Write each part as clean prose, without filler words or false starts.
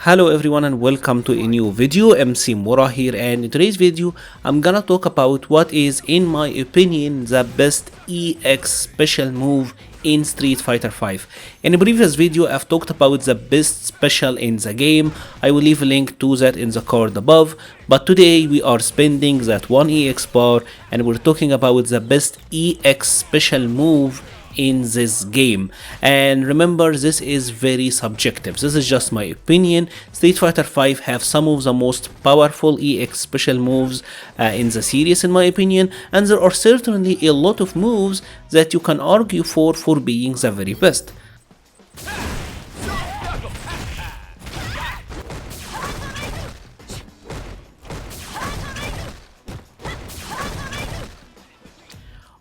Hello everyone and welcome to a new video. MC Mura here, and in today's video I'm gonna talk about what is in my opinion the best EX special move in Street Fighter 5. In a previous video I've talked about the best special in the game. I will leave a link to that in the card above, but today we are spending that one EX bar and we're talking about the best EX special move in this game. And remember, this is very subjective, this is just my opinion. Street Fighter 5 have some of the most powerful EX special moves in the series in my opinion, and there are certainly a lot of moves that you can argue for being the very best.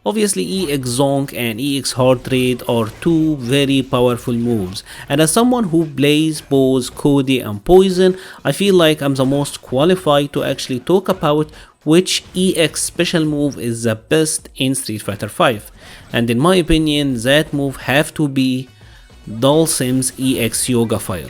Obviously, EX Zonk and EX Heart Rate are two very powerful moves, and as someone who plays both Cody and Poison, I feel like I'm the most qualified to actually talk about which EX special move is the best in Street Fighter 5. And in my opinion, that move have to be Dhalsim's EX Yoga Fire.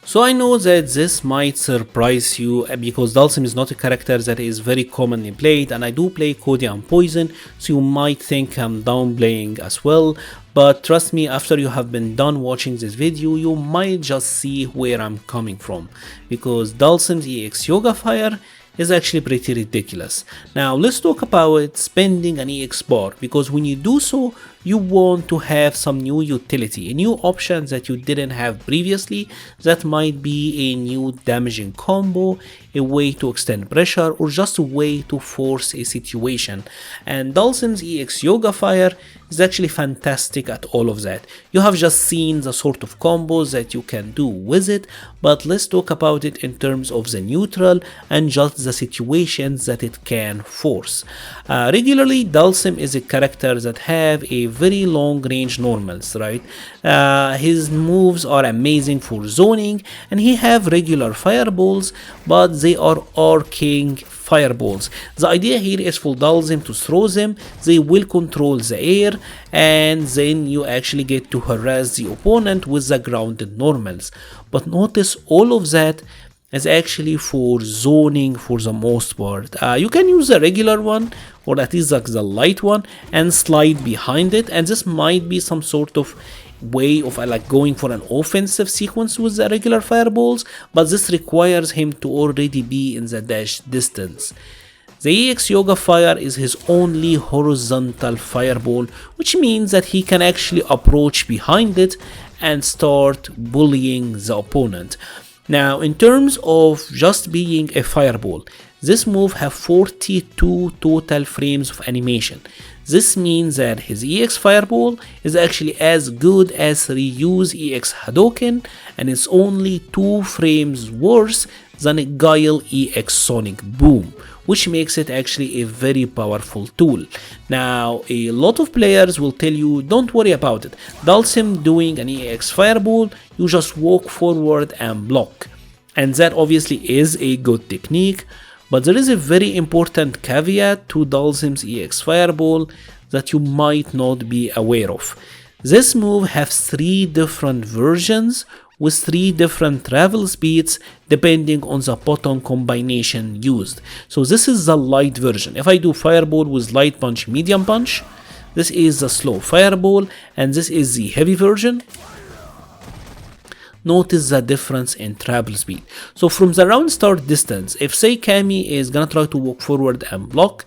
So I know that this might surprise you because Dhalsim is not a character that is very commonly played, and I do play Cody and Poison, so you might think I'm downplaying as well, but trust me, after you have been done watching this video you might just see where I'm coming from, because Dhalsim's EX Yoga Fire is actually pretty ridiculous. Now let's talk about spending an EX bar, because when you do so you want to have some new utility, a new option that you didn't have previously. That might be a new damaging combo, a way to extend pressure, or just a way to force a situation. And Dhalsim's EX Yoga Fire is actually fantastic at all of that. You have just seen the sort of combos that you can do with it, but let's talk about it in terms of the neutral and just the situations that it can force. Regularly, Dhalsim is a character that have a very long range normals, right? His moves are amazing for zoning, and he have regular fireballs, but they are arcing fireballs. The idea here is for Dhalsim to throw them, they will control the air, and then you actually get to harass the opponent with the grounded normals. But notice all of that is actually for zoning for the most part. You can use a regular one, or at least like the light one, and slide behind it, and this might be some sort of way of like going for an offensive sequence with the regular fireballs, but this requires him to already be in the dash distance. The EX Yoga Fire is his only horizontal fireball, which means that he can actually approach behind it and start bullying the opponent. Now, in terms of just being a fireball, this move have 42 total frames of animation. This means that his EX Fireball is actually as good as Ryu's EX Hadouken, and it's only 2 frames worse than a Guile EX Sonic Boom, which makes it actually a very powerful tool. Now, a lot of players will tell you, don't worry about it. Dhalsim doing an EX Fireball, you just walk forward and block. And that obviously is a good technique, but there is a very important caveat to Dhalsim's EX Fireball that you might not be aware of. This move has 3 different versions with 3 different travel speeds depending on the button combination used. So this is the light version. If I do Fireball with light punch, medium punch, this is the slow Fireball, and this is the heavy version. Notice the difference in travel speed. So from the round start distance, if say Cammy is gonna try to walk forward and block,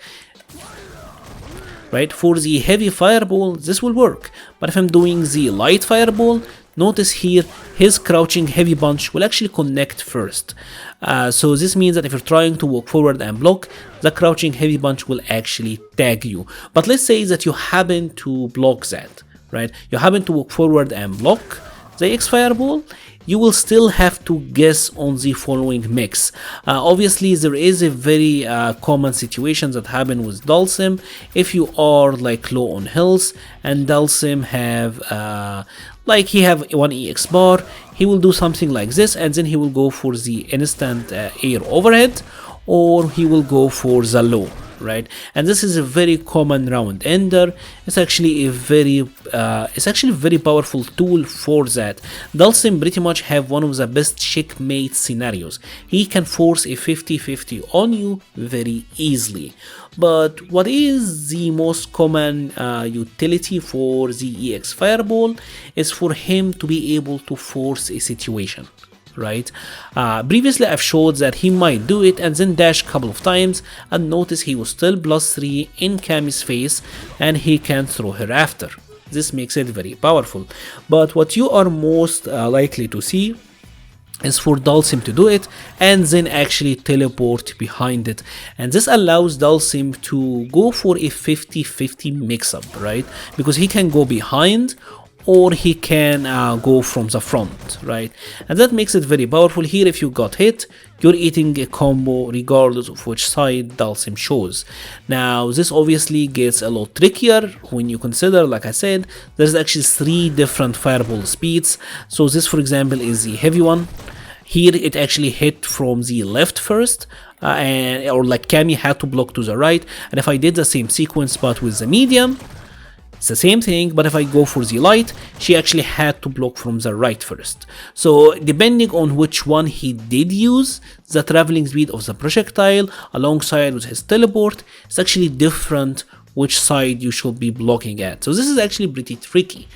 right, for the heavy fireball this will work, but if I'm doing the light fireball, notice here his crouching heavy punch will actually connect first. So this means that if you're trying to walk forward and block, the crouching heavy punch will actually tag you. But let's say that you happen to block that, right? You happen to walk forward and block the EX Fireball, you will still have to guess on the following mix. Obviously, there is a very common situation that happen with Dhalsim. If you are like low on health and Dhalsim have like he have one EX bar, he will do something like this, and then he will go for the instant air overhead, or he will go for the low. right? And this is a very common round ender. It's actually a very powerful tool for that. Dhalsim pretty much have one of the best checkmate scenarios. He can force a 50-50 on you very easily. But what is the most common utility for the EX Fireball is for him to be able to force a situation, right? Previously I've showed that he might do it and then dash a couple of times, and notice he was still +3 in Cammy's face and he can throw her after. This makes it very powerful. But what you are most likely to see is for Dhalsim to do it and then actually teleport behind it, and this allows Dhalsim to go for a 50-50 mix-up, right? Because he can go behind or he can go from the front, right? And that makes it very powerful. Here if you got hit, you're eating a combo regardless of which side Dhalsim shows. Now this obviously gets a lot trickier when you consider, like I said, there's actually 3 different fireball speeds. So this for example is the heavy one. Here it actually hit from the left first, or like Cammy had to block to the right, and if I did the same sequence but with the medium, it's the same thing, but if I go for the light, she actually had to block from the right first. So depending on which one he did use, the traveling speed of the projectile alongside with his teleport, it's actually different which side you should be blocking at. So this is actually pretty tricky.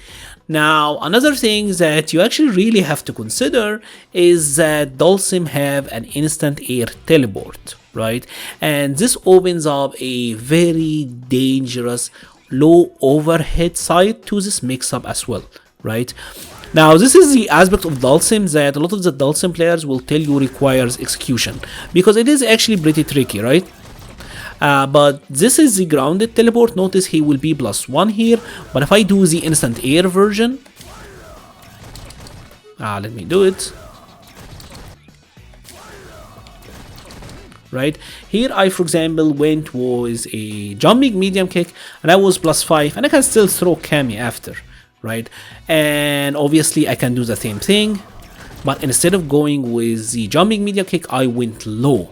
Now another thing that you actually really have to consider is that Dhalsim have an instant air teleport, right? And this opens up a very dangerous low overhead side to this mix-up as well, right? Now this is the aspect of Dhalsim that a lot of the Dhalsim players will tell you requires execution, because it is actually pretty tricky, right? But this is the grounded teleport. Notice he will be +1 here, but if I do the instant air version, let me do it. Right here I for example went with a jumping medium kick and I was +5 and I can still throw Cammy after, right? And obviously I can do the same thing, but instead of going with the jumping medium kick I went low.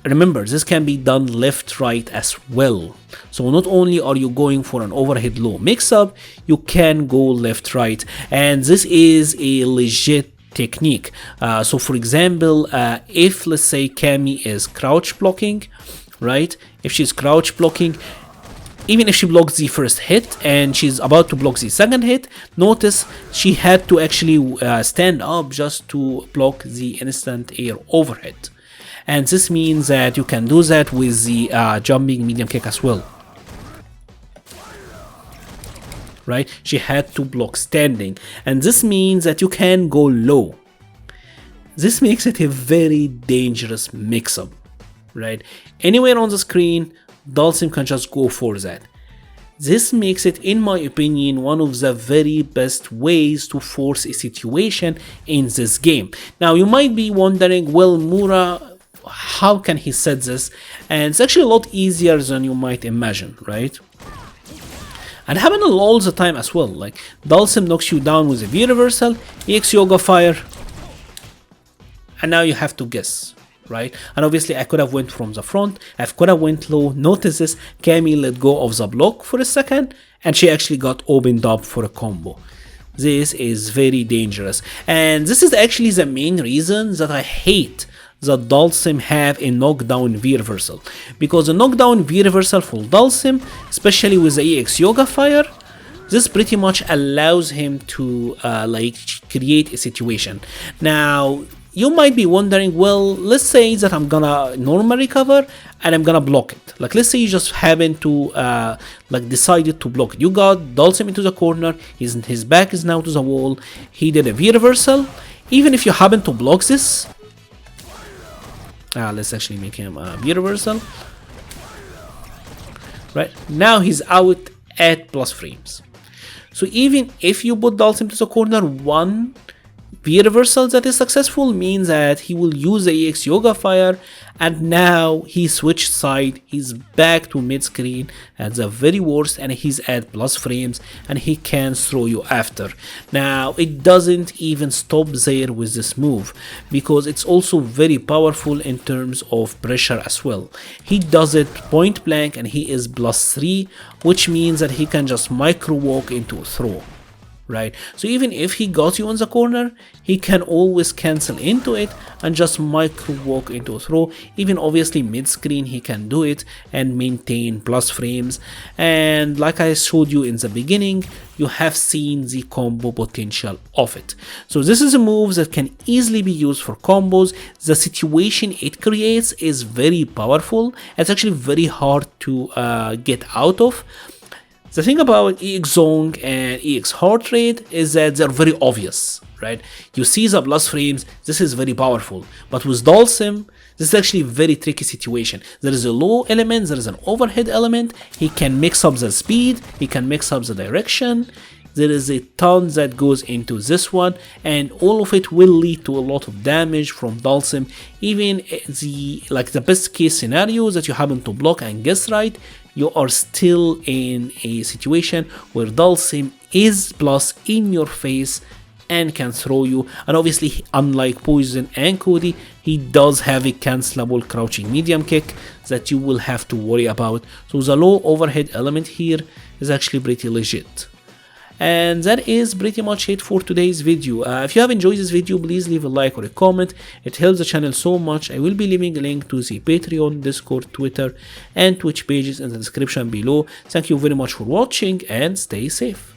Remember, this can be done left right as well. So not only are you going for an overhead low mix-up, you can go left right, and this is a legit technique. So for example, if let's say Cammy is crouch blocking, right? If she's crouch blocking, even if she blocks the first hit and she's about to block the second hit, notice she had to actually stand up just to block the instant air overhead. And this means that you can do that with the jumping medium kick as well. Right? She had to block standing, and this means that you can go low. This makes it a very dangerous mix-up, right? Anywhere on the screen, Dhalsim can just go for that. This makes it, in my opinion, one of the very best ways to force a situation in this game. Now, you might be wondering, well, Mura, how can he set this? And it's actually a lot easier than you might imagine, right? And happen all the time as well. Like Dhalsim knocks you down with a V reversal, EX Yoga Fire, and now you have to guess, right? And obviously I could have went from the front, I could have went low. Notice this, Cammy let go of the block for a second and she actually got opened up for a combo. This is very dangerous, and this is actually the main reason that I hate that Dhalsim have a knockdown V reversal, because the knockdown V reversal for Dhalsim, especially with the EX Yoga Fire, this pretty much allows him to like create a situation. Now you might be wondering, well, let's say that I'm gonna normal recover and I'm gonna block it. Like let's say you just happen to like decided to block it. You got Dhalsim into the corner, his back is now to the wall, he did a V reversal. Even if you happen to block this, let's actually make him a V reversal. Right now he's out at +frames. So even if you put Dhalsim to the corner, one V reversal that is successful means that he will use the EX Yoga Fire, and now he switched side, he's back to mid screen at the very worst, and he's at plus frames and he can throw you after. Now it doesn't even stop there with this move, because it's also very powerful in terms of pressure as well. He does it point blank and he is plus 3, which means that he can just micro walk into a throw. Right, so even if he got you on the corner, he can always cancel into it and just micro walk into a throw. Even obviously mid screen he can do it and maintain plus frames, and like I showed you in the beginning, you have seen the combo potential of it. So this is a move that can easily be used for combos. The situation it creates is very powerful. It's actually very hard to get out of. The thing about EX Zong and EX Heart Rate is that they're very obvious, right? You see the plus frames, this is very powerful. But with Dalsim, this is actually a very tricky situation. There is a low element, there is an overhead element, he can mix up the speed, he can mix up the direction. There is a ton that goes into this one, and all of it will lead to a lot of damage from Dalsim. Even the best case scenario that you happen to block and guess right, you are still in a situation where Dalsim is plus in your face and can throw you. And obviously, unlike Poison and Cody, he does have a cancelable crouching medium kick that you will have to worry about. So the low overhead element here is actually pretty legit. And that is pretty much it for today's video. If you have enjoyed this video, please leave a like or a comment. It helps the channel so much. I will be leaving a link to the Patreon, Discord, Twitter and Twitch pages in the description below. Thank you very much for watching and stay safe.